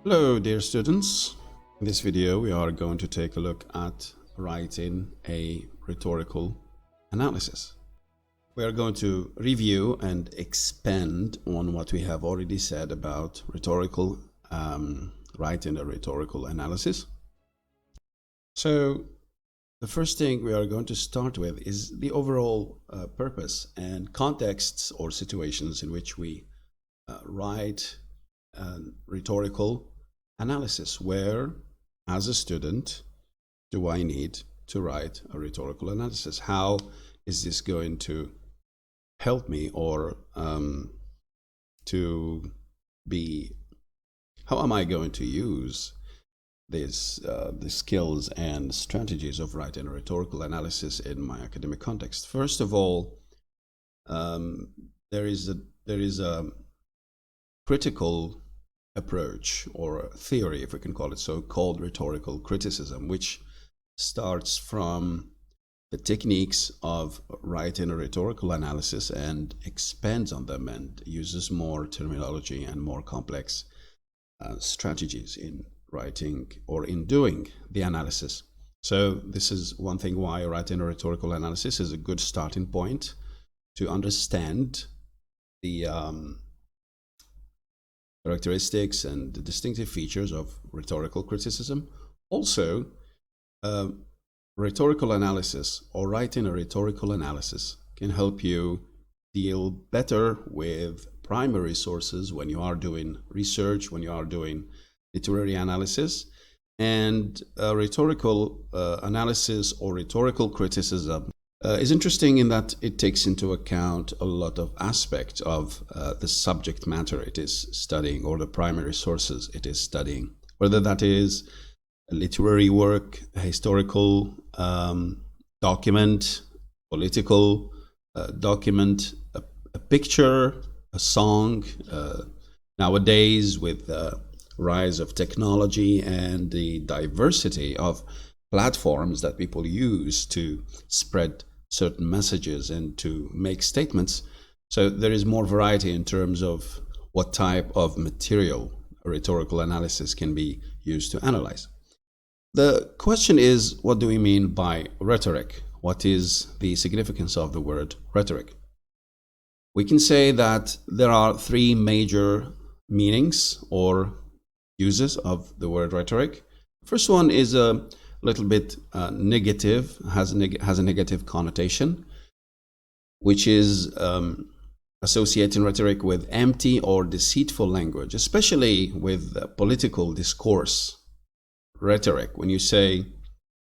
Hello dear students. In this video we are going to take a look at writing a rhetorical analysis. We are going to review and expand on what we have already said about writing a rhetorical analysis. So the first thing we are going to start with is the overall purpose and contexts or situations in which we write rhetorical analysis. Where, as a student, do I need to write a rhetorical analysis? How is this going to help me, or how am I going to use the skills and strategies of writing a rhetorical analysis in my academic context? First of all, there is a critical approach or theory, if we can call it so, called rhetorical criticism, which starts from the techniques of writing a rhetorical analysis and expands on them and uses more terminology and more complex strategies in writing or in doing the analysis. So this is one thing why writing a rhetorical analysis is a good starting point to understand the characteristics and the distinctive features of rhetorical criticism. Also, rhetorical analysis or writing a rhetorical analysis can help you deal better with primary sources when you are doing research, when you are doing literary analysis. And rhetorical analysis or rhetorical criticism is interesting in that it takes into account a lot of aspects of the subject matter it is studying, or the primary sources it is studying, whether that is a literary work, a historical document, political document, a picture, a song. Nowadays, with the rise of technology and the diversity of platforms that people use to spread certain messages and to make statements, so there is more variety in terms of what type of material a rhetorical analysis can be used to analyze. The question is, what do we mean by rhetoric? What is the significance of the word rhetoric? We can say that there are three major meanings or uses of the word rhetoric. First one is a little bit negative, has a negative connotation, which is associating rhetoric with empty or deceitful language, especially with political discourse. Rhetoric, when you say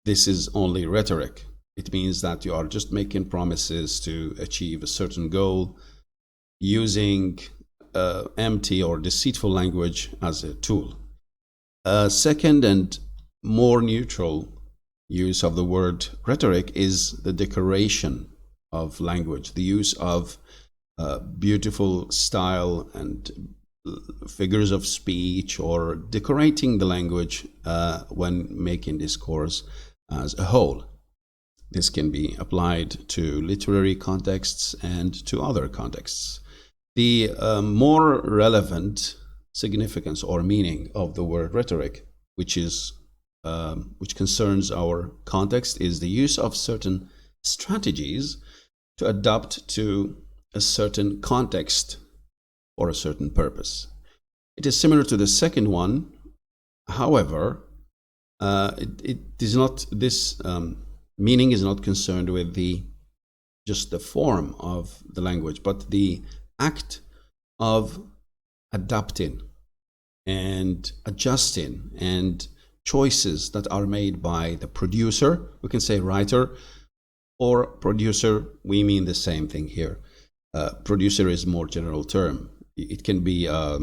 this is only rhetoric, it means that you are just making promises to achieve a certain goal using empty or deceitful language as a tool. Second and more neutral use of the word rhetoric is the decoration of language, the use of beautiful style and figures of speech, or decorating the language when making discourse as a whole. This can be applied to literary contexts and to other contexts. The more relevant significance or meaning of the word rhetoric, which concerns our context, is the use of certain strategies to adapt to a certain context or a certain purpose. It is similar to the second one. However, it is not, this meaning is not concerned with just the form of the language, but the act of adapting and adjusting, and choices that are made by the producer. We can say writer or producer, we mean the same thing here. Producer is a more general term. It can be a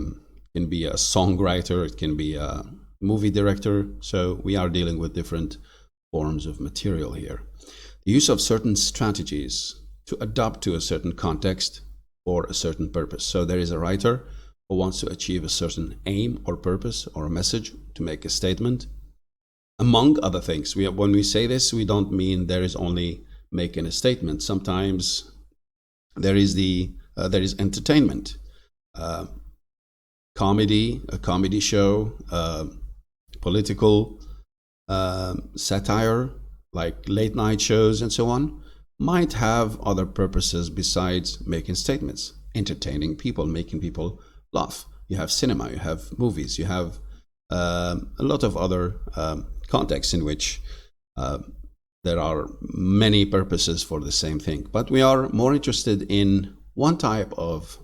songwriter, it can be a movie director. So we are dealing with different forms of material here. The use of certain strategies to adapt to a certain context or a certain purpose. So there is a writer who wants to achieve a certain aim or purpose or a message, to make a statement, among other things. When we say this, we don't mean there is only making a statement. Sometimes there is entertainment. a comedy show, political satire, like late night shows and so on, might have other purposes besides making statements, entertaining people, making people laugh. You have cinema, you have movies, you have a lot of other contexts in which there are many purposes for the same thing. But we are more interested in one type of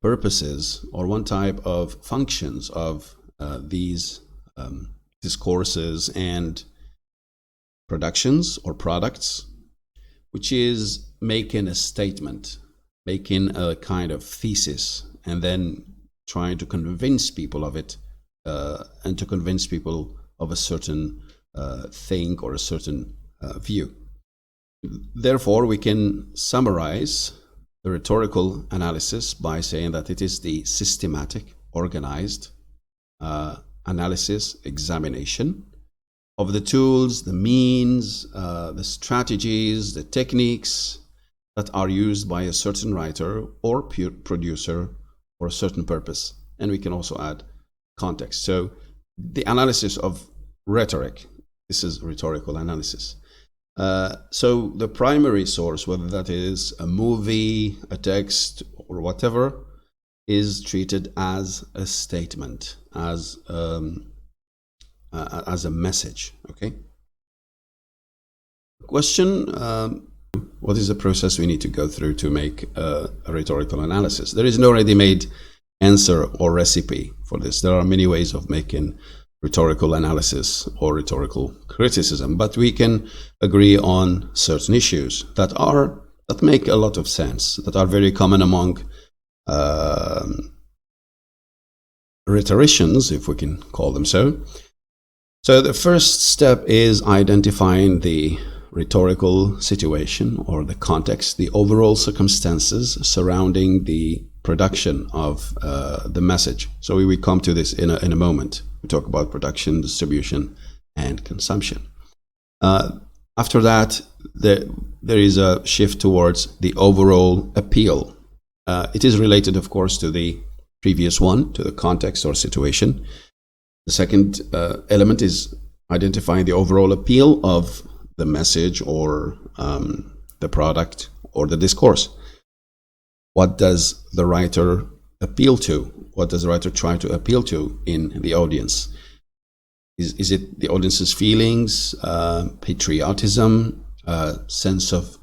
purposes or one type of functions of these discourses and productions or products, which is making a statement, making a kind of thesis, and then trying to convince people of it, and to convince people of a certain thing or a certain view. Therefore, we can summarize the rhetorical analysis by saying that it is the systematic, organized analysis, examination of the tools, the means, the strategies, the techniques that are used by a certain writer or producer for a certain purpose. And we can also add context. So the analysis of rhetoric, this is rhetorical analysis. So the primary source, whether that is a movie, a text, or whatever, is treated as a statement, as a message. Okay. Question: what is the process we need to go through to make a rhetorical analysis? There is no ready-made answer or recipe for this. There are many ways of making rhetorical analysis or rhetorical criticism, but we can agree on certain issues that make a lot of sense, that are very common among rhetoricians, if we can call them so. So the first step is identifying the rhetorical situation or the context, the overall circumstances surrounding the production of the message. So we will come to this in a moment. We talk about production, distribution, and consumption. After that, there is a shift towards the overall appeal. It is related, of course, to the previous one, to the context or situation. The second element is identifying the overall appeal of the message or the product or the discourse. What does the writer appeal to? What does the writer try to appeal to in the audience? Is it the audience's feelings, patriotism, sense of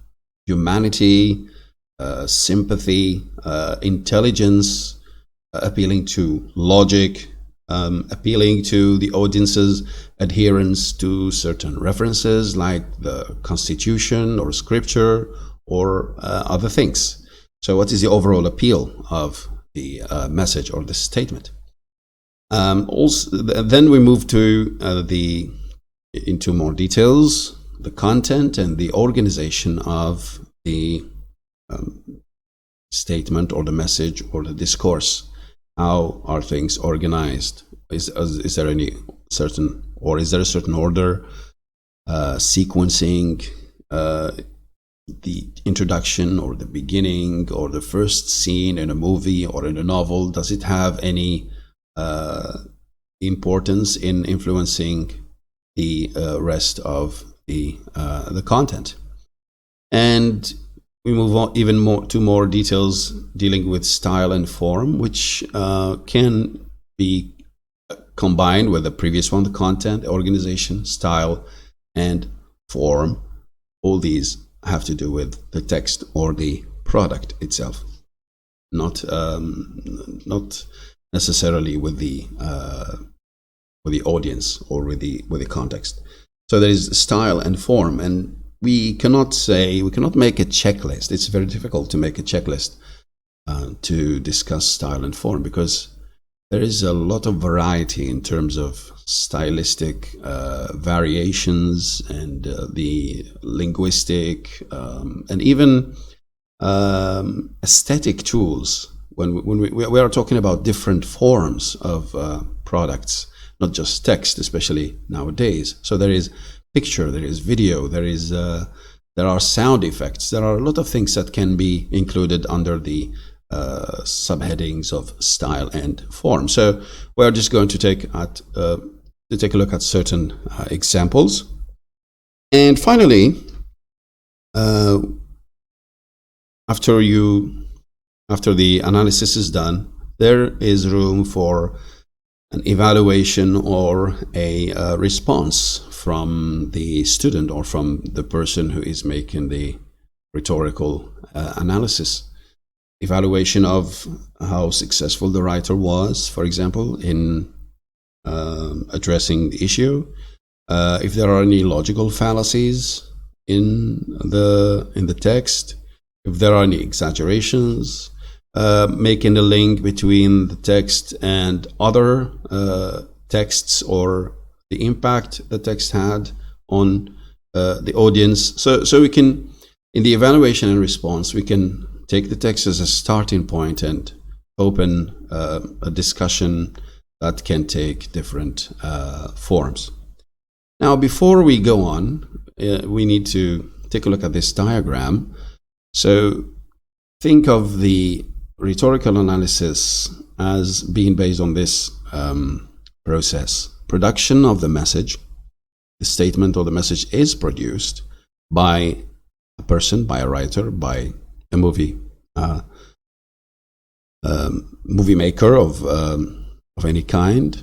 humanity, sympathy, intelligence, appealing to logic, appealing to the audience's adherence to certain references like the Constitution or Scripture or other things? So what is the overall appeal of the message or the statement? Also, then we move to into more details, the content and the organization of the statement or the message or the discourse. How are things organized? Is there any certain, or is there a certain order, sequencing, the introduction or the beginning or the first scene in a movie or in a novel? Does it have any importance in influencing the rest of the content? And we move on even more to more details dealing with style and form, which can be combined with the previous one, the content, organization, style, and form. All these have to do with the text or the product itself, not necessarily with the audience or with the context. So there is style and form, and we cannot make a checklist. It's very difficult to make a checklist to discuss style and form, because there is a lot of variety in terms of stylistic variations and the linguistic and even aesthetic tools. When we are talking about different forms of products, not just text, especially nowadays. So there is picture, there is video, there are sound effects. There are a lot of things that can be included under the subheadings of style and form. So we're just going to take a look at certain examples. And finally, after the analysis is done, there is room for an evaluation or a response from the student or from the person who is making the rhetorical analysis. Evaluation of how successful the writer was, for example, in addressing the issue. If there are any logical fallacies in the text, if there are any exaggerations, making a link between the text and other texts, or the impact the text had on the audience. So we can, in the evaluation and response, we can take the text as a starting point and open a discussion that can take different forms. Now, before we go on, we need to take a look at this diagram. So think of the rhetorical analysis as being based on this process. Production of the message. The statement or the message is produced by a person, by a writer, by a movie maker of any kind,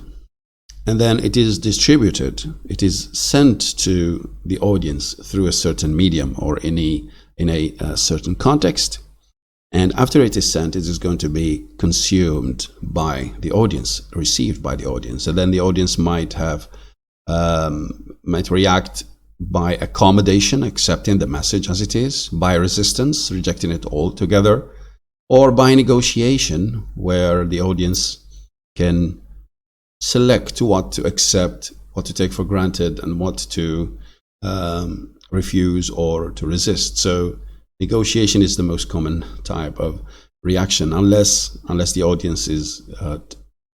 and then it is distributed. It is sent to the audience through a certain medium or in a certain context. And after it is sent, it is going to be consumed by the audience, received by the audience, and then the audience might react by accommodation, accepting the message as it is, by resistance, rejecting it altogether, or by negotiation, where the audience can select what to accept, what to take for granted, and what to refuse or to resist. So negotiation is the most common type of reaction, unless the audience is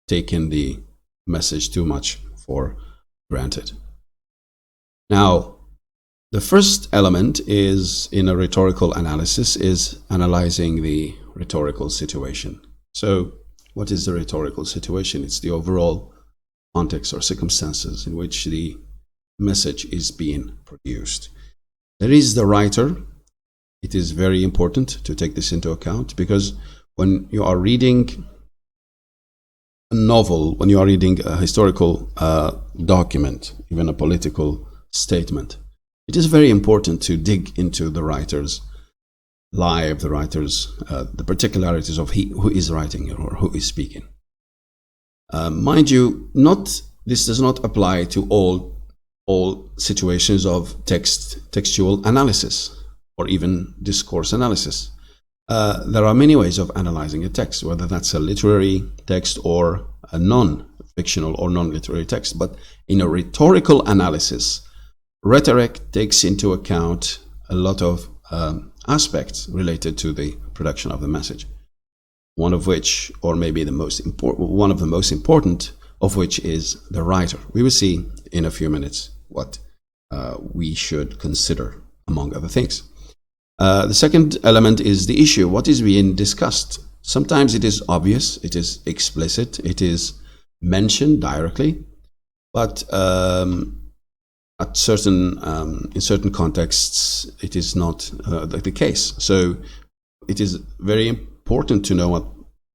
taking the message too much for granted. Now, the first element is in a rhetorical analysis is analyzing the rhetorical situation. So what is the rhetorical situation? It's the overall context or circumstances in which the message is being produced. There is the writer. It is very important to take this into account, because when you are reading a novel, when you are reading a historical document, even a political statement, it is very important to dig into the writer's life, the particularities of who is writing or who is speaking. Mind you, this does not apply to all situations of textual analysis or even discourse analysis. There are many ways of analyzing a text, whether that's a literary text or a non-fictional or non-literary text. But in a rhetorical analysis, rhetoric takes into account a lot of aspects related to the production of the message. One of which, or maybe one of the most important of which, is the writer. We will see in a few minutes what we should consider, among other things. The second element is the issue. What is being discussed? Sometimes it is obvious, it is explicit, it is mentioned directly, but in certain contexts, it is not the case. So it is very important to know what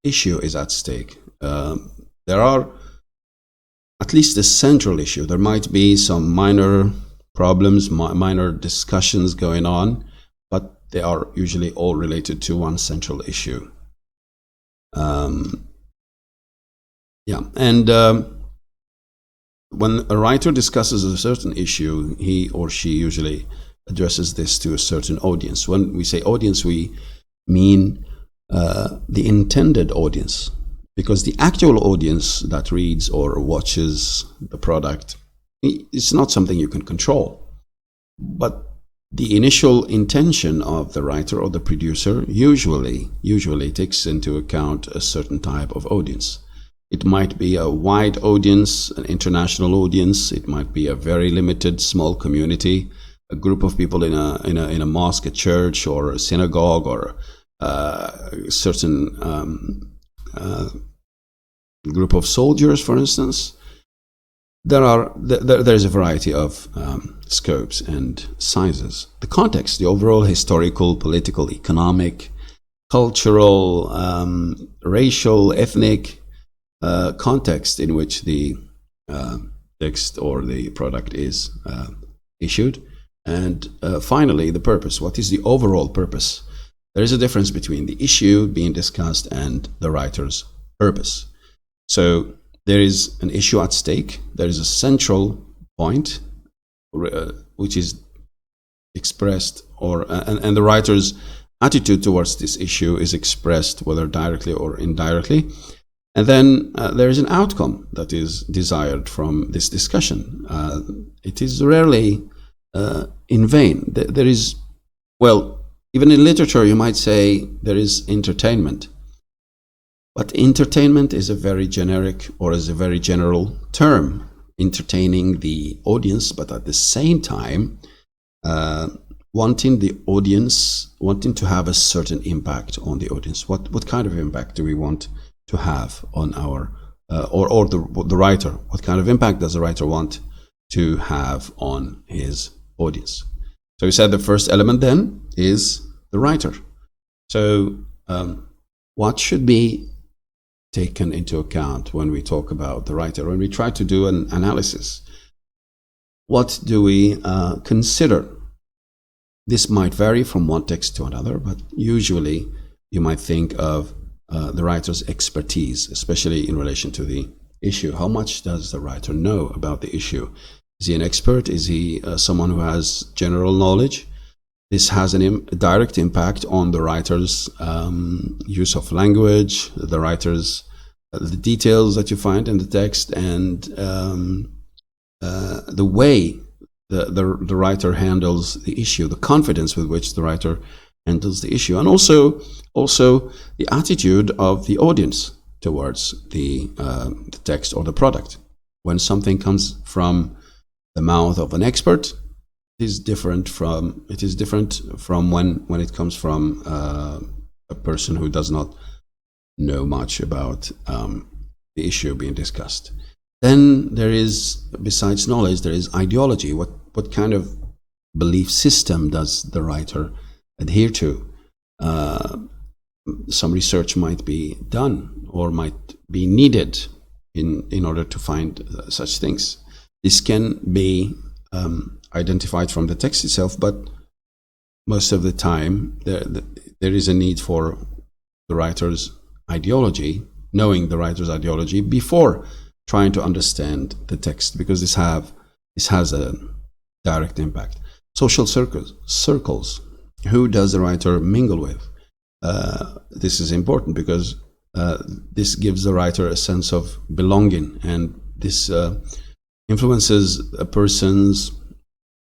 issue is at stake. There are at least a central issue. There might be some minor problems, minor discussions going on, but they are usually all related to one central issue. When a writer discusses a certain issue, he or she usually addresses this to a certain audience. When we say audience, we mean the intended audience, because the actual audience that reads or watches the product is not something you can control. But the initial intention of the writer or the producer usually takes into account a certain type of audience. It might be a wide audience, an international audience. It might be a very limited, small community, a group of people in a mosque, a church, or a synagogue, or certain group of soldiers, for instance. There's a variety of scopes and sizes. The context, the overall historical, political, economic, cultural, racial, ethnic context in which the text or the product is issued. And finally, the purpose. What is the overall purpose? There is a difference between the issue being discussed and the writer's purpose. So there is an issue at stake. There is a central point which is expressed, and the writer's attitude towards this issue is expressed whether directly or indirectly. And then there is an outcome that is desired from this discussion. It is rarely in vain. There is, well, even in literature, you might say there is entertainment. But entertainment is a very generic or is a very general term, entertaining the audience, but at the same time, wanting to have a certain impact on the audience. What kind of impact do we want to have on our, or the writer? What kind of impact does the writer want to have on his audience? So we said the first element then is the writer. So what should be taken into account when we talk about the writer, when we try to do an analysis? What do we consider? This might vary from one text to another, but usually you might think of the writer's expertise, especially in relation to the issue. How much does the writer know about the issue? Is he an expert? Is he someone who has general knowledge? This has a direct impact on the writer's use of language, the writer's the details that you find in the text, and the way the writer handles the issue, the confidence with which the writer handles the issue, and also the attitude of the audience towards the text or the product. When something comes from the mouth of an expert, it is different from when it comes from a person who does not know much about the issue being discussed. Then there is, besides knowledge, there is ideology. What kind of belief system does the writer adhere to? Some research might be done or might be needed in order to find such things. This can be identified from the text itself, but most of the time there is a need for the writer's ideology, knowing the writer's ideology before trying to understand the text, because this has a direct impact. Social circles. Who does the writer mingle with? This is important because this gives the writer a sense of belonging, and this influences a person's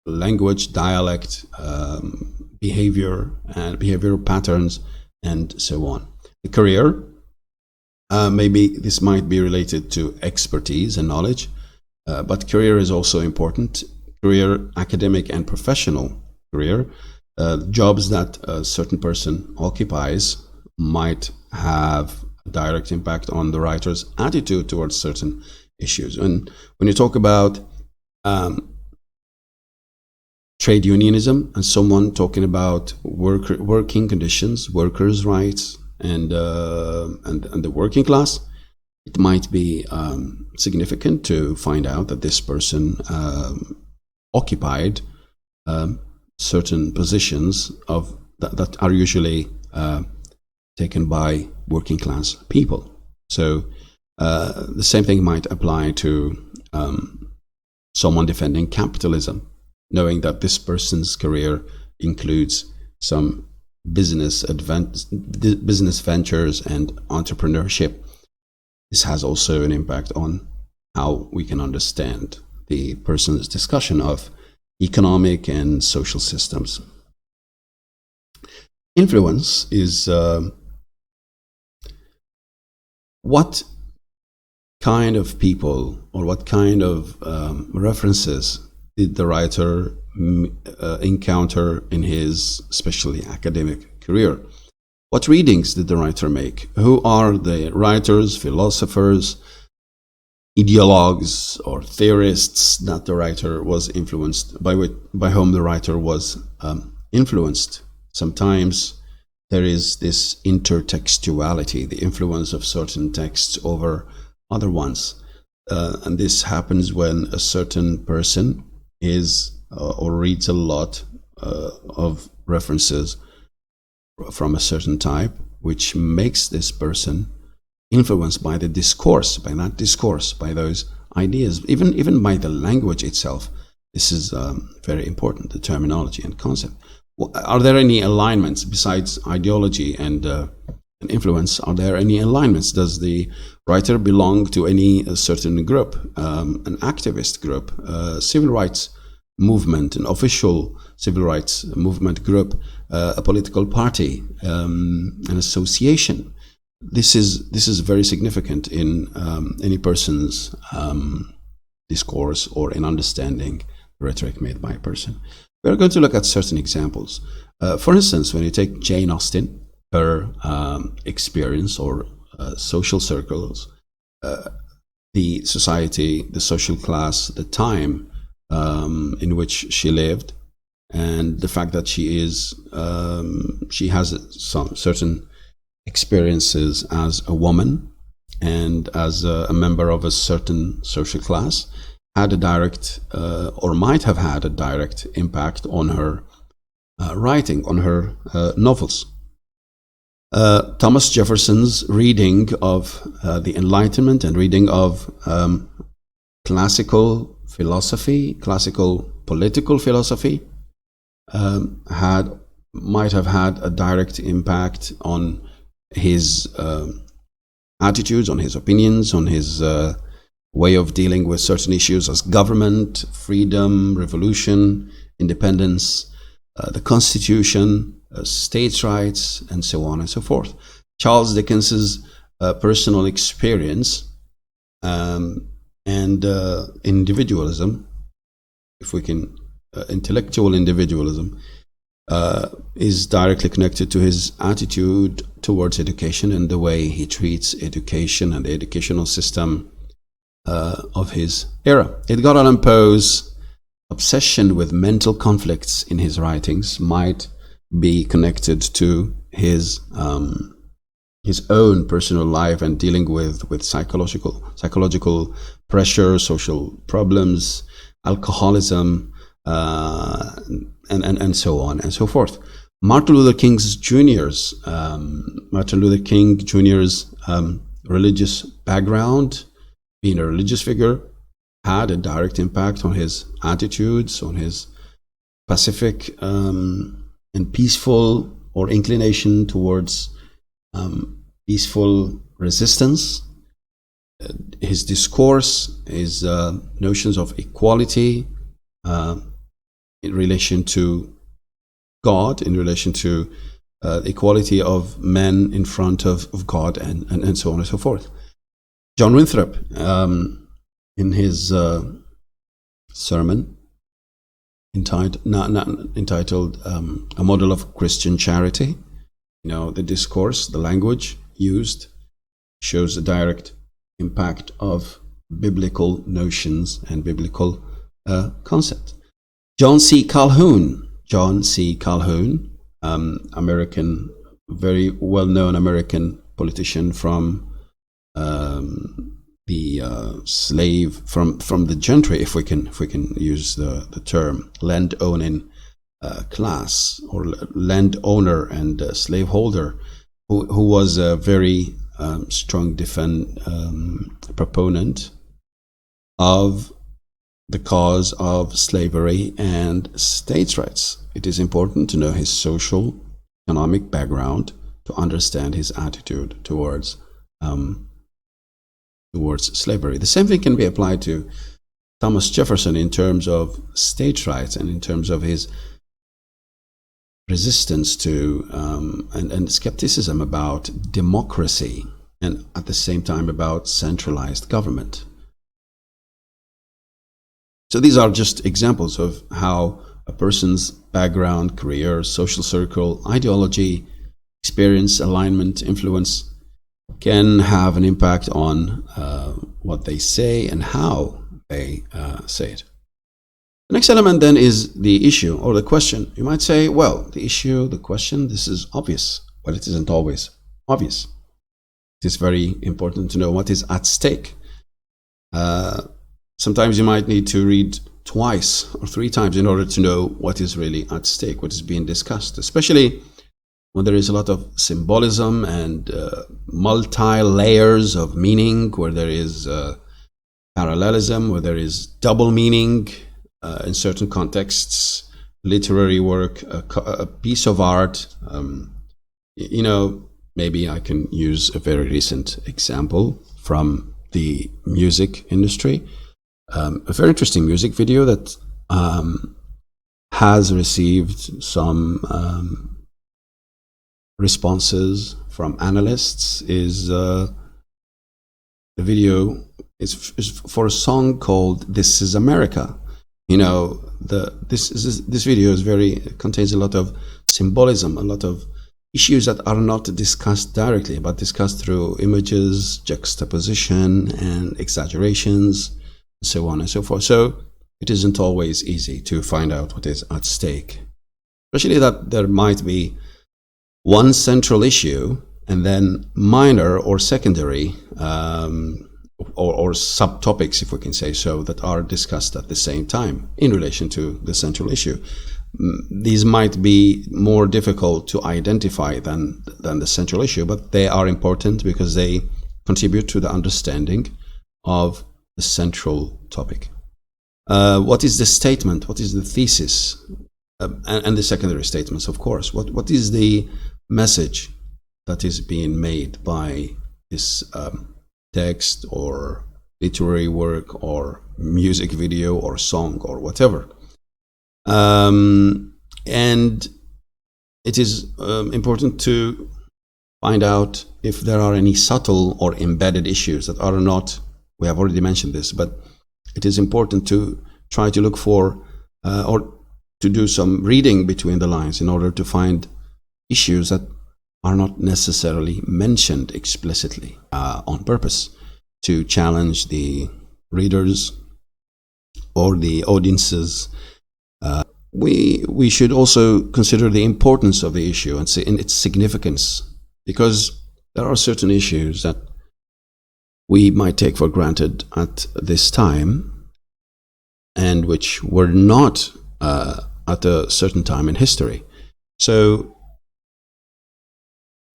language, dialect, behavior, and behavioral patterns, and so on. The career, maybe this might be related to expertise and knowledge, but career is also important. Career, academic and professional career, jobs that a certain person occupies might have a direct impact on the writer's attitude towards certain issues. And when you talk about trade unionism and someone talking about working conditions, workers' rights, and the working class, it might be significant to find out that this person occupied certain positions that are usually taken by working class people. So the same thing might apply to someone defending capitalism, knowing that this person's career includes some business ventures and entrepreneurship. This has also an impact on how we can understand the person's discussion of economic and social systems. Influence is what kind of people or what kind of references did the writer encounter in his especially academic career. What readings did the writer make? Who are the writers, philosophers, ideologues, or theorists that the writer was influenced by whom the writer was influenced? Sometimes there is this intertextuality, the influence of certain texts over other ones. And this happens when a certain person is or reads a lot of references from a certain type, which makes this person influenced by the discourse, by that discourse, by those ideas, even by the language itself. This is very important, the terminology and concept. Are there any alignments besides ideology and influence? Are there any alignments? Does the writer belong to any certain group, an activist group, civil rights movement, an official civil rights movement group, a political party, an association? This is very significant in any person's discourse or in understanding rhetoric made by a person. We're going to look at certain examples. For instance, when you take Jane Austen, her experience or social circles, the society, the social class, the time in which she lived, and the fact that she has some certain experiences as a woman and as a member of a certain social class, had a direct or might have had a direct impact on her writing, on her novels. Thomas Jefferson's reading of the Enlightenment and reading of classical philosophy, classical political philosophy, might have had a direct impact on his attitudes, on his opinions, on his way of dealing with certain issues as government, freedom, revolution, independence, the Constitution, states' rights, and so on and so forth. Charles Dickens's personal experience and individualism, if we can, intellectual individualism, is directly connected to his attitude towards education and the way he treats education and the educational system of his era. Edgar Allan Poe's obsession with mental conflicts in his writings might be connected to his own personal life and dealing with psychological pressure, social problems, alcoholism, and so on and so forth. Martin Luther King Jr.'s religious background, being a religious figure, had a direct impact on his attitudes, on his pacific and peaceful or inclination towards peaceful resistance. His discourse, his notions of equality in relation to God, in relation to equality of men in front of God, and so on and so forth. John Winthrop, in his sermon entitled A Model of Christian Charity, the discourse, the language used shows a direct impact of biblical notions and biblical concepts. John C. Calhoun, American, very well-known American politician from the slave, from the gentry, if we can use the term, land-owning class, or landowner and slaveholder, who was a very strong proponent of the cause of slavery and states' rights. It is important to know his social, economic background to understand his attitude towards slavery. The same thing can be applied to Thomas Jefferson in terms of states' rights and in terms of his resistance to and skepticism about democracy, and at the same time about centralized government. So these are just examples of how a person's background, career, social circle, ideology experience, alignment, influence can have an impact on what they say and how they say it. The next element then is the issue or the question. You might say, well, the issue, the question, this is obvious, but it isn't always obvious. It is very important to know what is at stake. Sometimes you might need to read twice or three times in order to know what is really at stake, what is being discussed, especially when there is a lot of symbolism and multi-layers of meaning, where there is parallelism, where there is double meaning in certain contexts, literary work, a piece of art. Maybe I can use a very recent example from the music industry. A very interesting music video that has received some responses from analysts is the video is for a song called "This Is America." This video contains a lot of symbolism, a lot of issues that are not discussed directly, but discussed through images, juxtaposition, and exaggerations, and so on and so forth. So it isn't always easy to find out what is at stake, especially that there might be one central issue and then minor or secondary or subtopics, if we can say so, that are discussed at the same time in relation to the central issue. These might be more difficult to identify than the central issue, but they are important because they contribute to the understanding of the central topic. What is the statement? What is the thesis? And the secondary statements, of course. What is the message that is being made by this text or literary work or music video or song or whatever? And it is important to find out if there are any subtle or embedded issues that are not, we have already mentioned this, but it is important to try to look for or to do some reading between the lines in order to find issues that are not necessarily mentioned explicitly on purpose, to challenge the readers or the audiences. We should also consider the importance of the issue and its significance, because there are certain issues that we might take for granted at this time and which were not at a certain time in history. So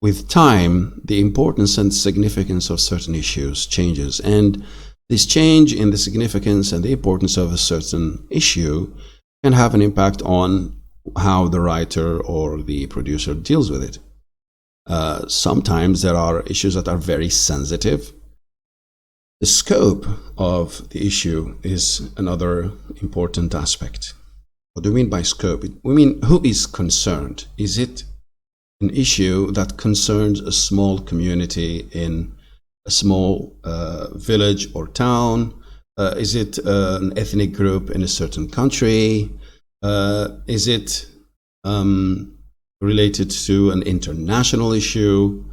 with time, the importance and significance of certain issues changes, and this change in the significance and the importance of a certain issue can have an impact on how the writer or the producer deals with it. Sometimes there are issues that are very sensitive. The scope of the issue is another important aspect. What do we mean by scope? We mean who is concerned. Is it an issue that concerns a small community in a small village or town? Is it an ethnic group in a certain country? Is it related to an international issue?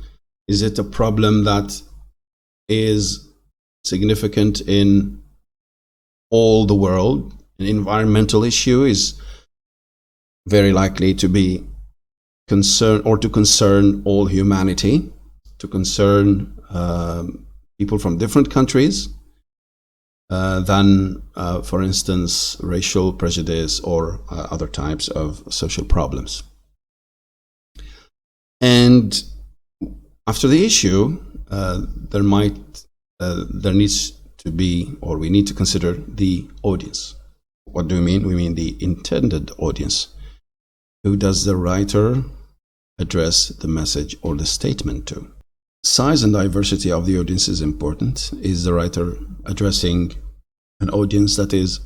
Is it a problem that is significant in all the world? An environmental issue is very likely to be concern or to concern all humanity, to concern people from different countries than, for instance, racial prejudice or other types of social problems. And after the issue, there needs to be, or we need to consider the audience. What do we mean? We mean the intended audience. Who does the writer address the message or the statement to? Size and diversity of the audience is important. Is the writer addressing an audience that is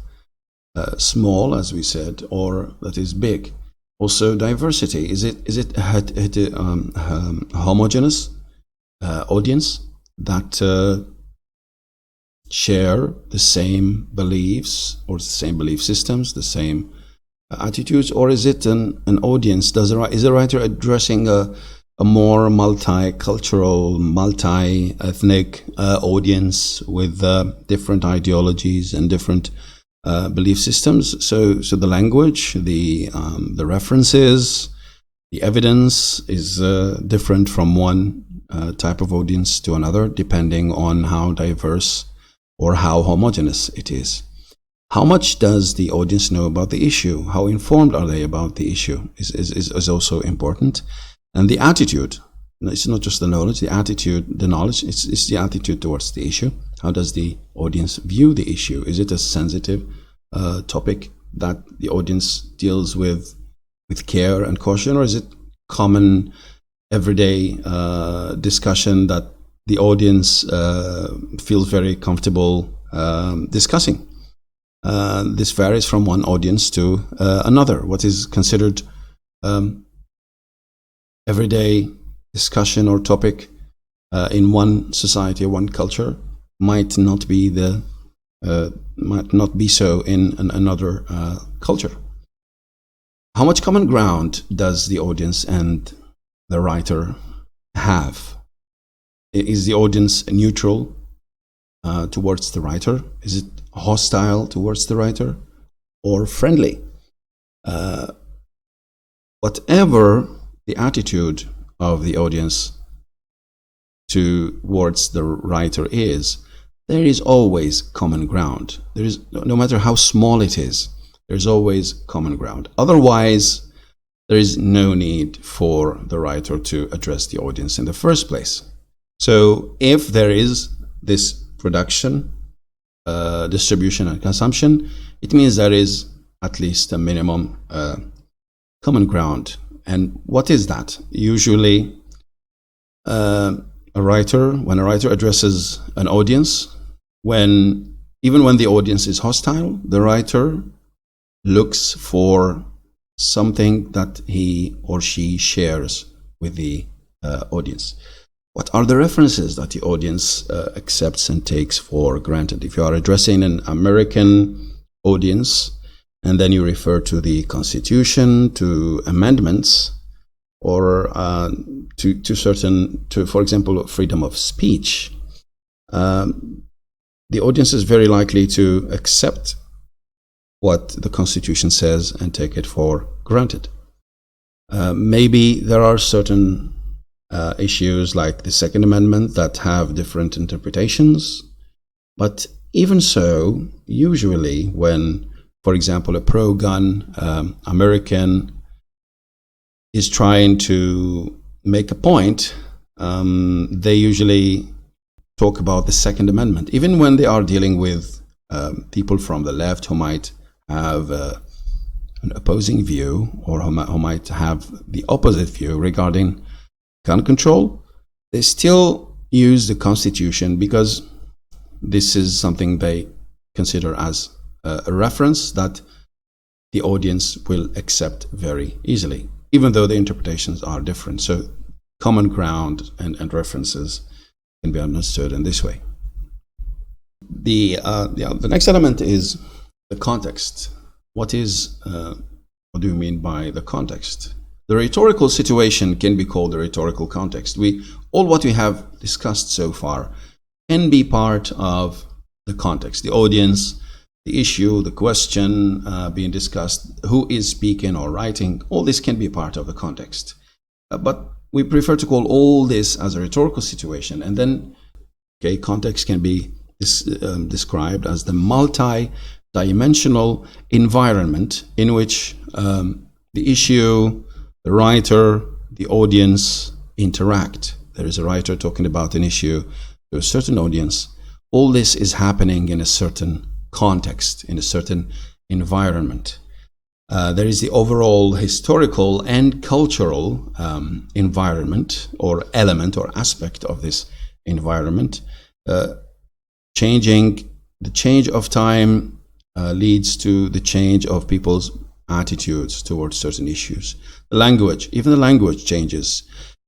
small, as we said, or that is big? Also, diversity. Is it a homogeneous audience that share the same beliefs or the same belief systems, the same attitudes, or is it an audience? Is the writer addressing a a more multicultural, multi-ethnic audience with different ideologies and different belief systems. So the language, the references, the evidence is different from one type of audience to another, depending on how diverse or how homogeneous it is. How much does the audience know about the issue? How informed are they about the issue is also important. And the attitude, it's not just the knowledge, the attitude, the knowledge, it's the attitude towards the issue. How does the audience view the issue? Is it a sensitive topic that the audience deals with care and caution, or is it common everyday discussion that the audience feels very comfortable discussing? This varies from one audience to another. What is considered everyday discussion or topic in one society or one culture might not be so in another culture. How much common ground does the audience and the writer have? Is the audience neutral towards the writer? Is it hostile towards the writer, or friendly? Whatever the attitude of the audience towards the writer is, there is always common ground. There is, no matter how small it is, there's always common ground. Otherwise, there is no need for the writer to address the audience in the first place. So if there is this production, distribution and consumption, it means there is at least a minimum common ground. And what is that? Usually when a writer addresses an audience, even when the audience is hostile, the writer looks for something that he or she shares with the audience. What are the references that the audience accepts and takes for granted? If you are addressing an American audience and then you refer to the Constitution, to amendments, or for example, freedom of speech, the audience is very likely to accept what the Constitution says and take it for granted. Maybe there are certain issues like the Second Amendment that have different interpretations, but even so, usually when, for example, a pro-gun American is trying to make a point, they usually talk about the Second Amendment, even when they are dealing with people from the left who might have an opposing view, or who might have the opposite view regarding gun control. They still use the Constitution because this is something they consider as a reference that the audience will accept very easily, even though the interpretations are different. So common ground and references can be understood in this way. The next element is the context. What do you mean by the context? The rhetorical situation can be called the rhetorical context. All what we have discussed so far can be part of the context. The audience, the issue, the question being discussed, who is speaking or writing, all this can be part of the context. But we prefer to call all this as a rhetorical situation. And then, context can be described as the multi-dimensional environment in which the issue, the writer, the audience interact. There is a writer talking about an issue to a certain audience. All this is happening in a certain context, in a certain environment. There is the overall historical and cultural environment or element or aspect of this environment. The change of time leads to the change of people's attitudes towards certain issues. Even the language changes.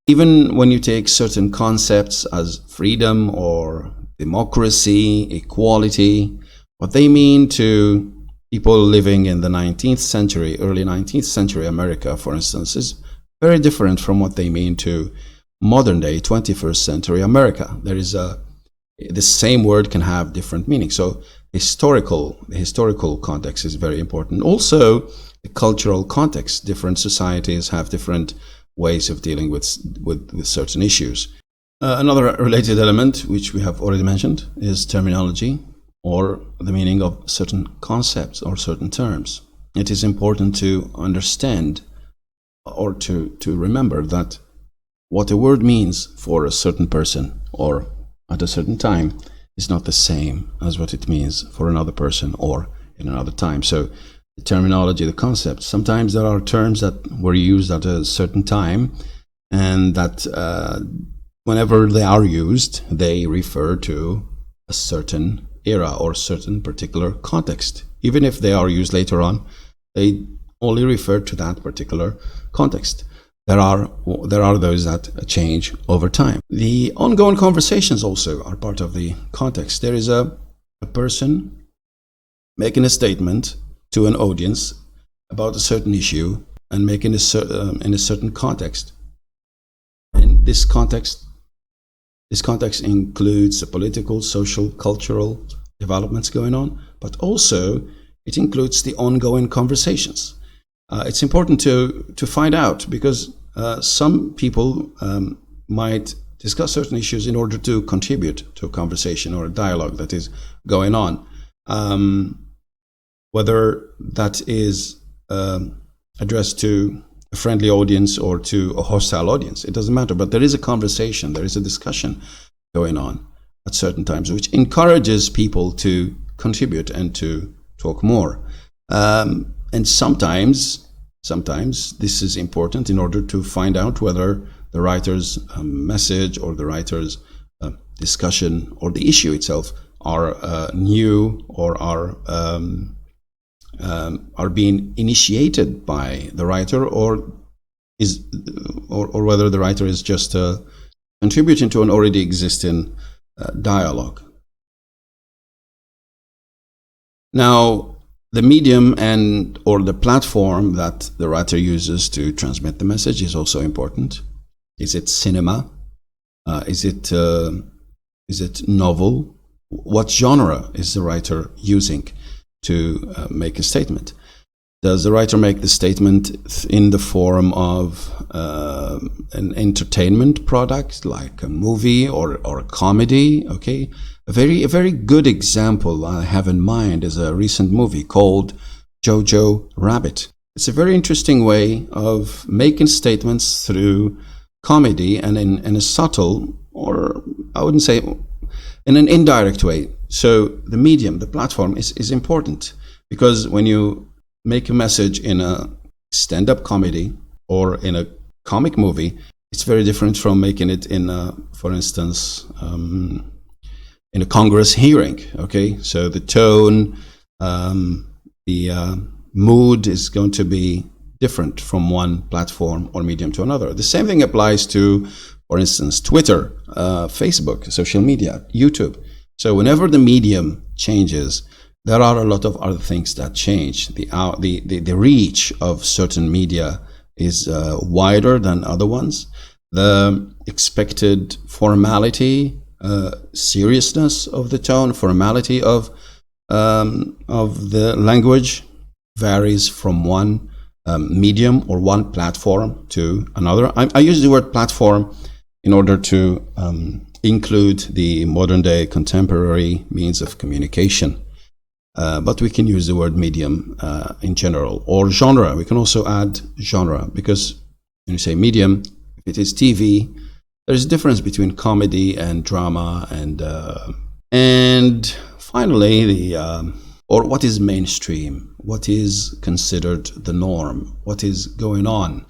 Even when you take certain concepts as freedom or democracy, equality, what they mean to people living in the 19th century, early 19th century America, for instance, is very different from what they mean to modern day 21st century America. The same word can have different meanings. So the historical context is very important. Also, the cultural context. Different societies have different ways of dealing with certain issues. Another related element, which we have already mentioned, is terminology, or the meaning of certain concepts or certain terms. It is important to understand or to remember that what a word means for a certain person or at a certain time is not the same as what it means for another person or in another time. So the terminology, the concept, sometimes there are terms that were used at a certain time, and that whenever they are used, they refer to a certain era or certain particular context. Even if they are used later on, they only refer to that particular context. There are those that change over time. The ongoing conversations also are part of the context. There is a person making a statement to an audience about a certain issue and making in a certain context. And this context includes the political, social, cultural developments going on, but also it includes the ongoing conversations. It's important to find out, because some people might discuss certain issues in order to contribute to a conversation or a dialogue that is going on. Whether that is addressed to a friendly audience or to a hostile audience, it doesn't matter. But there is a conversation, there is a discussion going on at certain times, which encourages people to contribute and to talk more. And sometimes this is important in order to find out whether the writer's message or the writer's discussion or the issue itself are new or are being initiated by the writer, or whether the writer is just contributing to an already existing dialogue. Now, the medium or the platform that the writer uses to transmit the message is also important. Is it cinema? Is it novel? What genre is the writer using to make a statement? Does the writer make the statement in the form of an entertainment product, like a movie or a comedy? Okay, a very good example I have in mind is a recent movie called Jojo Rabbit. It's a very interesting way of making statements through comedy and in a subtle, or I wouldn't say, in an indirect way. So the medium, the platform is important, because when you make a message in a stand-up comedy or in a comic movie, it's very different from making it in for instance, in a Congress hearing. Okay, so the tone, the mood is going to be different from one platform or medium to another. The same thing applies to, for instance, Twitter, Facebook, social media, YouTube. So whenever the medium changes, there are a lot of other things that change. The reach of certain media is wider than other ones. The expected formality, seriousness of the tone, formality of the language varies from one medium or one platform to another. I use the word platform in order to include the modern day contemporary means of communication. But we can use the word medium in general, or genre. We can also add genre, because when you say medium, if it is TV, there's a difference between comedy and drama, and finally or what is mainstream, what is considered the norm, what is going on,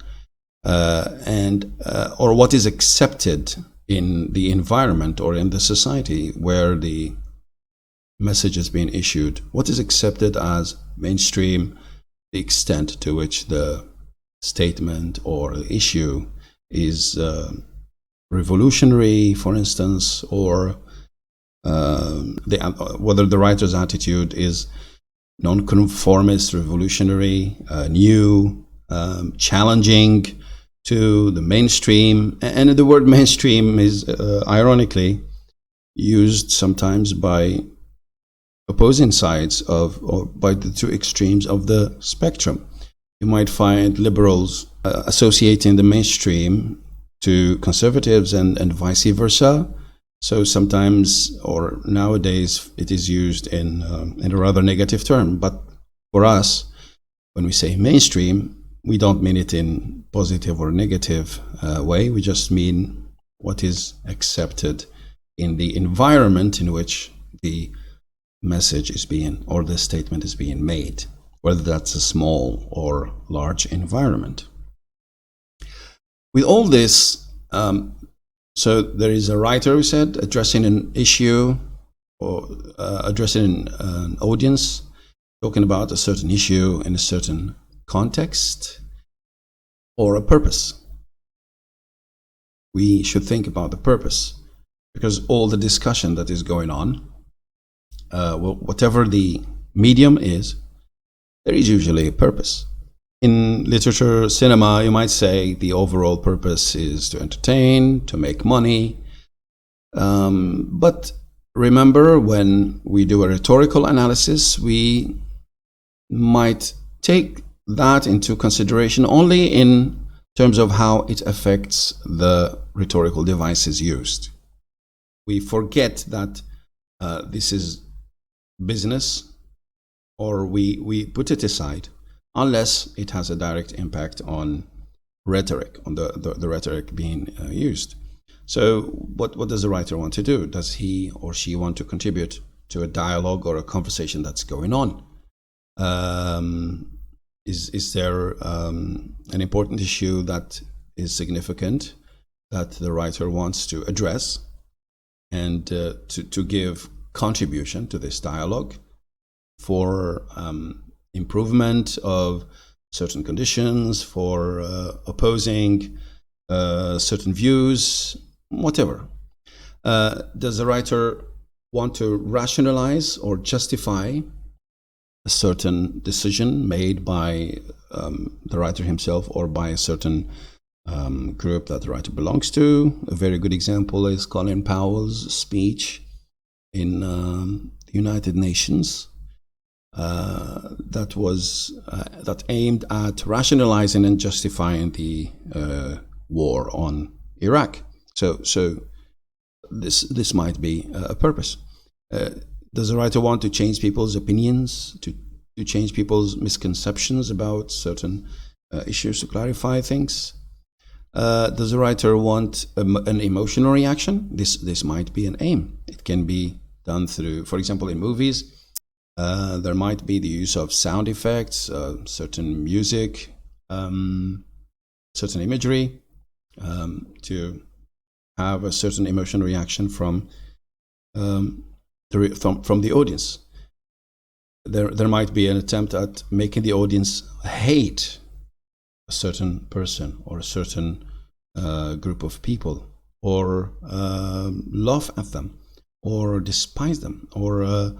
or what is accepted in the environment or in the society where the message is being issued. What is accepted as mainstream, the extent to which the statement or the issue is revolutionary, for instance, or whether the writer's attitude is nonconformist, revolutionary, new, challenging, to the mainstream. And the word mainstream is ironically used sometimes by opposing sides of, or by the two extremes of the spectrum. You might find liberals associating the mainstream to conservatives and vice versa. So sometimes, or nowadays, it is used in a rather negative term. But for us, when we say mainstream, we don't mean it in positive or negative way. We just mean what is accepted in the environment in which the message is being, or the statement is being made, whether that's a small or large environment. With all this, so there is a writer who said addressing an issue or addressing an audience, talking about a certain issue in a certain context or a purpose. We should think about the purpose, because all the discussion that is going on, whatever the medium is, there is usually a purpose. In literature, cinema, you might say the overall purpose is to entertain, to make money. But remember, when we do a rhetorical analysis, we might take that into consideration only in terms of how it affects the rhetorical devices used. We forget that this is business, or we put it aside unless it has a direct impact on rhetoric, on the rhetoric being used. So what does the writer want to do? Does he or she want to contribute to a dialogue or a conversation that's going on? Is there an important issue that is significant that the writer wants to address and to give contribution to this dialogue for improvement of certain conditions, for opposing certain views, whatever? Does the writer want to rationalize or justify a certain decision made by the writer himself or by a certain group that the writer belongs to? A very good example is Colin Powell's speech in the United Nations that aimed at rationalizing and justifying the war on Iraq. So this might be a purpose. Does the writer want to change people's opinions, to change people's misconceptions about certain issues, to clarify things? Does the writer want an emotional reaction? This might be an aim. It can be done through, for example, in movies, there might be the use of sound effects, certain music, certain imagery, to have a certain emotional reaction from the audience. There might be an attempt at making the audience hate a certain person or a certain group of people, or laugh at them, or despise them, or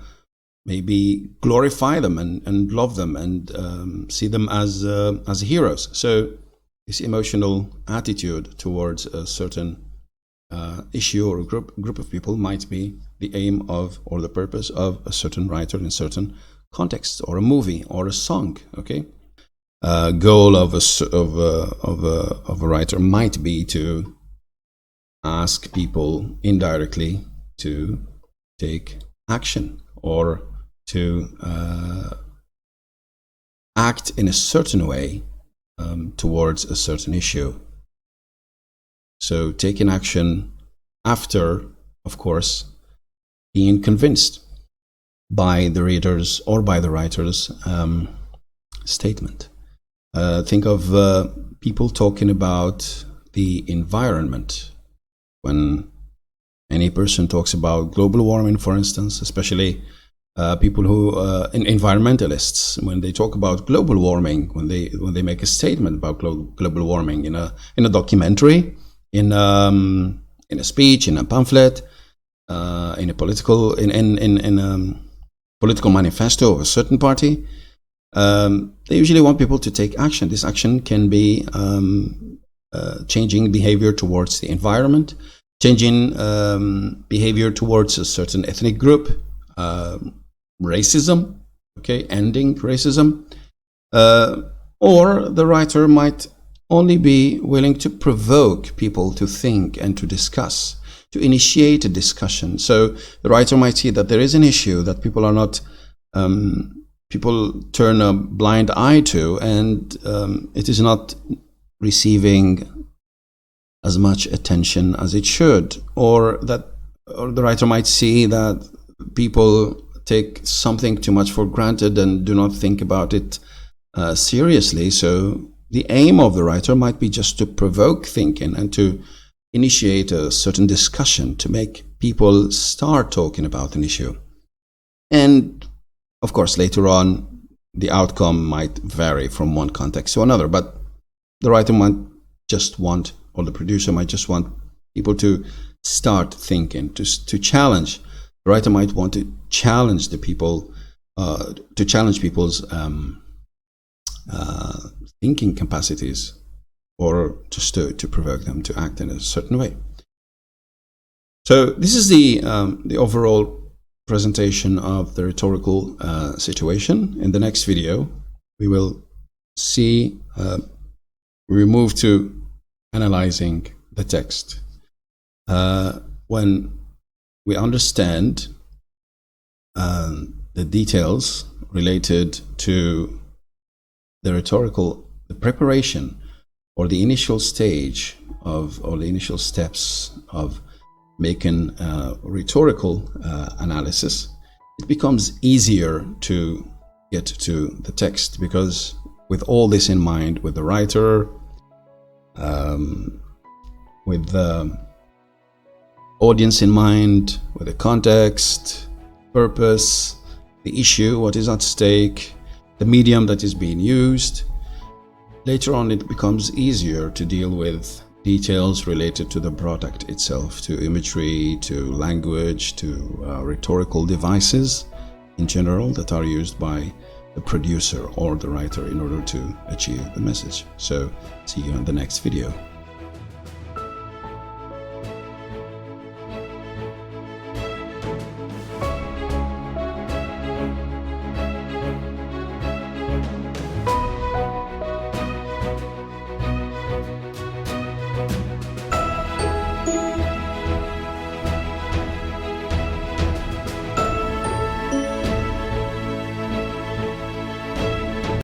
maybe glorify them and love them and see them as heroes. So this emotional attitude towards a certain issue or a group of people might be the aim of, or the purpose of, a certain writer in a certain context, or a movie, or a song. Okay, goal of a writer might be to ask people indirectly to take action, or to act in a certain way towards a certain issue. So taking action after, of course, being convinced by the readers or by the writer's statement. Think of people talking about the environment. When any person talks about global warming, for instance, especially people who environmentalists, when they talk about global warming, when they make a statement about global warming in a documentary, in a speech, in a pamphlet, in a political political manifesto of a certain party, they usually want people to take action. This action can be changing behavior towards the environment, changing behavior towards a certain ethnic group, racism, okay, ending racism, or the writer might only be willing to provoke people to think and to discuss, to initiate a discussion. So the writer might see that there is an issue that people are not, people turn a blind eye to, and it is not receiving as much attention as it should, or the writer might see that people take something too much for granted and do not think about it seriously. So the aim of the writer might be just to provoke thinking and to initiate a certain discussion, to make people start talking about an issue. And of course, later on, the outcome might vary from one context to another, but the writer might just want, or the producer might just want people to start thinking, to challenge. The writer might want to challenge the people, to challenge people's thinking capacities, or just to provoke them to act in a certain way. So this is the overall presentation of the rhetorical situation. In the next video, we will see, we move to analyzing the text. When we understand the details related to the preparation, or the initial stage of, or the initial steps of making rhetorical analysis, it becomes easier to get to the text, because with all this in mind, with the writer, with the audience in mind, with the context, purpose, the issue, what is at stake, the medium that is being used, later on it becomes easier to deal with details related to the product itself, to imagery, to language, to rhetorical devices in general that are used by the producer or the writer in order to achieve the message. So see you in the next video.